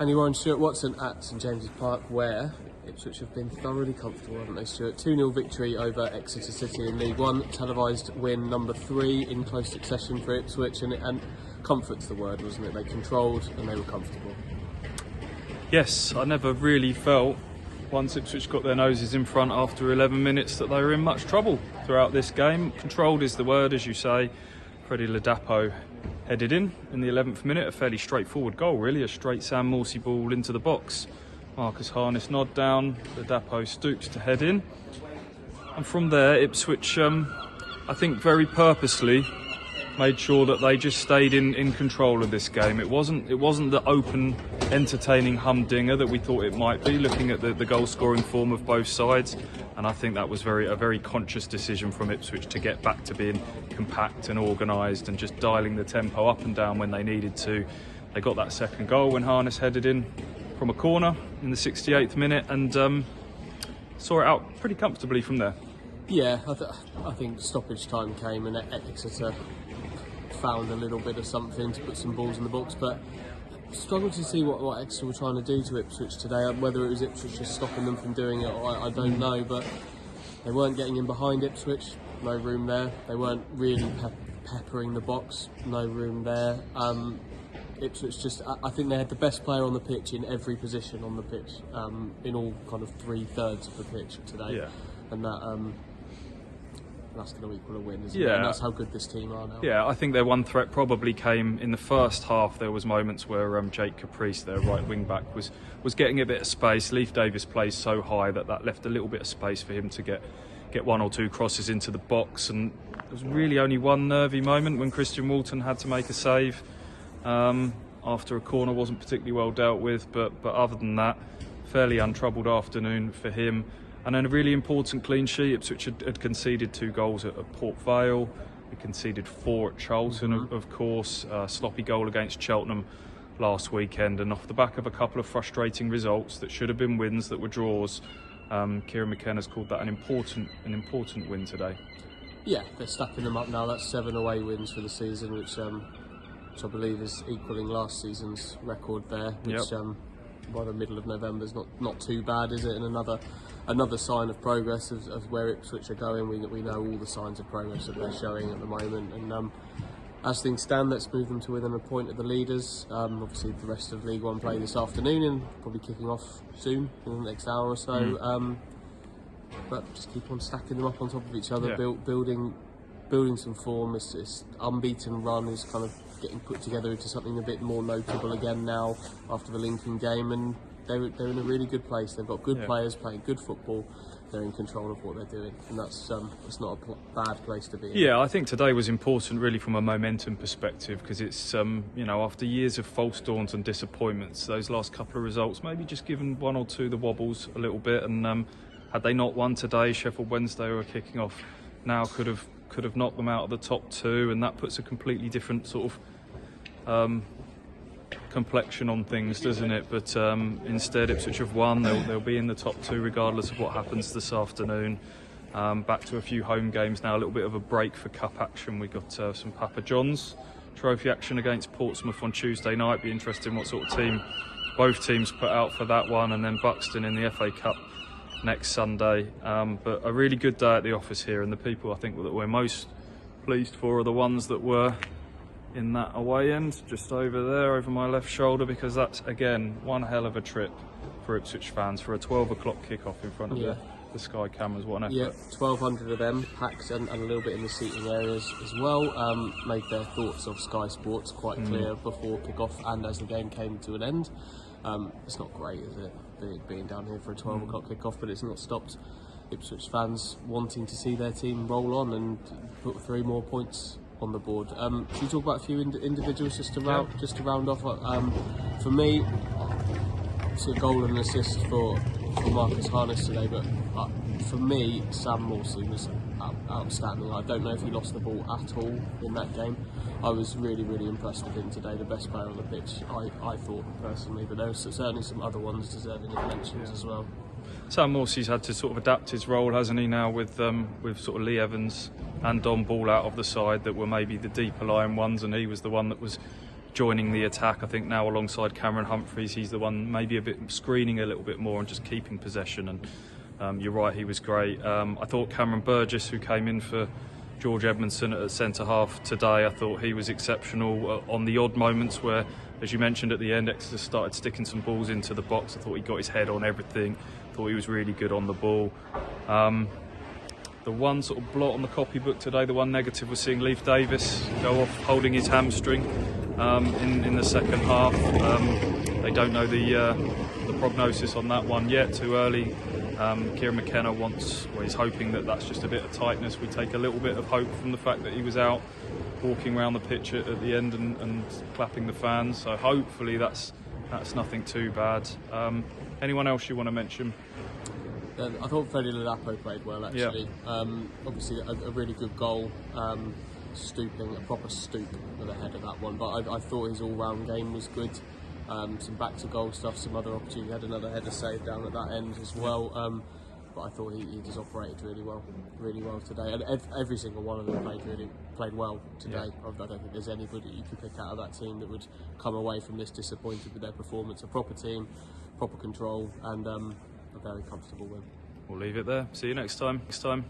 And Warren and Stuart Watson at St James's Park, where Ipswich have been thoroughly comfortable, haven't they, Stuart? 2-0 victory over Exeter City in League One, televised win number 3 in close succession for Ipswich, and comfort's the word, wasn't it? They controlled and they were comfortable. Yes, I never really felt, once Ipswich got their noses in front after 11 minutes, that they were in much trouble throughout this game. Controlled is the word, as you say. Freddie Ladapo headed in the 11th minute, a fairly straightforward goal really, a straight Sam Morsey ball into the box. Marcus Harness nod down, Ladapo stoops to head in. And from there, Ipswich, I think very purposely, made sure that they just stayed in control of this game. It wasn't the open, entertaining humdinger that we thought it might be, looking at the goal scoring form of both sides. And I think that was a very conscious decision from Ipswich to get back to being compact and organised and just dialing the tempo up and down when they needed to. They got that second goal when Harness headed in from a corner in the 68th minute and saw it out pretty comfortably from there. Yeah, I think stoppage time came and Exeter found a little bit of something to put some balls in the box, but struggled to see what Exeter were trying to do to Ipswich today. Whether it was Ipswich just stopping them from doing it, I don't know, but they weren't getting in behind Ipswich, no room there. They weren't really peppering the box, no room there. Ipswich I think they had the best player on the pitch in every position on the pitch, in all kind of 3/3 of the pitch today. Yeah. And that's going to equal a win, isn't it? Yeah. And that's how good this team are now. Yeah, I think their one threat probably came in the first half. There was moments where Jake Caprice, their right wing back, was getting a bit of space. Leif Davis plays so high that left a little bit of space for him to get one or two crosses into the box. And there was really only one nervy moment when Christian Walton had to make a save after a corner wasn't particularly well dealt with. But other than that, fairly untroubled afternoon for him. And then a really important clean sheet. Ipswich had conceded 2 goals at Port Vale. We conceded 4 at Charlton, of course. Sloppy goal against Cheltenham last weekend. And off the back of a couple of frustrating results that should have been wins that were draws, Kieran McKenna's called that an important win today. Yeah, they're stacking them up now. That's 7 away wins for the season, which I believe is equaling last season's record there. Which, by the middle of November is not too bad, is it? And another sign of progress of where Ipswich are going. We know all the signs of progress that they're showing at the moment, and as things stand, let's move them to within a point of the leaders. Obviously the rest of League One play this afternoon and probably kicking off soon in the next hour or so. But just keep on stacking them up on top of each other, building some form. This unbeaten run is kind of getting put together into something a bit more notable again now after the Lincoln game, and they're in a really good place. They've got good players playing good football. They're in control of what they're doing, and that's it's not a bad place to be in. Yeah, I think today was important really from a momentum perspective, because it's after years of false dawns and disappointments, those last couple of results maybe just given 1 or 2 the wobbles a little bit, and had they not won today, Sheffield Wednesday who are kicking off now could have knocked them out of the top 2, and that puts a completely different sort of complexion on things, doesn't it? But instead Ipswich have won. They'll be in the top 2 regardless of what happens this afternoon. Back to a few home games now, a little bit of a break for cup action. We got some Papa John's trophy action against Portsmouth on Tuesday night. Be interesting what sort of team both teams put out for that one, and then Buxton in the FA Cup next Sunday. But a really good day at the office here, and the people I think that we're most pleased for are the ones that were in that away end, just over there, over my left shoulder, because that's, again, one hell of a trip for Ipswich fans for a 12 o'clock kick-off in front of the Sky cameras. What an effort. Yeah, 1,200 of them, packed and a little bit in the seating areas as well. Made their thoughts of Sky Sports quite clear before kick-off and as the game came to an end. It's not great, is it, being down here for a 12 o'clock kick-off, but it's not stopped Ipswich fans wanting to see their team roll on and put 3 more points on the board. Should we talk about a few individuals just to round off? For me, it's a goal and an assist for Marcus Harness today, but for me, Sam Morsey was outstanding. I don't know if he lost the ball at all in that game. I was really impressed with him today, the best player on the pitch, I thought personally, but there were certainly some other ones deserving of mentions as well. Sam Morsey's had to sort of adapt his role, hasn't he, now with sort of Lee Evans and Don Ball out of the side that were maybe the deeper lying ones, and he was the one that was joining the attack. I think now alongside Cameron Humphreys, he's the one maybe a bit screening a little bit more and just keeping possession. And you're right, he was great. I thought Cameron Burgess, who came in for George Edmondson at centre half today, I thought he was exceptional on the odd moments where, as you mentioned at the end, Exeter started sticking some balls into the box. I thought he got his head on everything. I thought he was really good on the ball. The one sort of blot on the copybook today, the one negative, was seeing Leif Davis go off holding his hamstring in the second half. They don't know the prognosis on that one yet, too early. Kieran McKenna is hoping that that's just a bit of tightness. We take a little bit of hope from the fact that he was out walking around the pitch at the end and clapping the fans. So hopefully that's nothing too bad. Anyone else you want to mention? I thought Freddie Ladapo played well, actually. Yeah. Obviously a really good goal, stooping, a proper stoop at the head of that one. But I thought his all-round game was good. Some back-to-goal stuff, some other opportunity. He had another header save down at that end as well. But I thought he just operated really well today. And every single one of them played well today. Yeah. I don't think there's anybody you can pick out of that team that would come away from this disappointed with their performance. A proper team, proper control, and a very comfortable win. We'll leave it there. See you next time.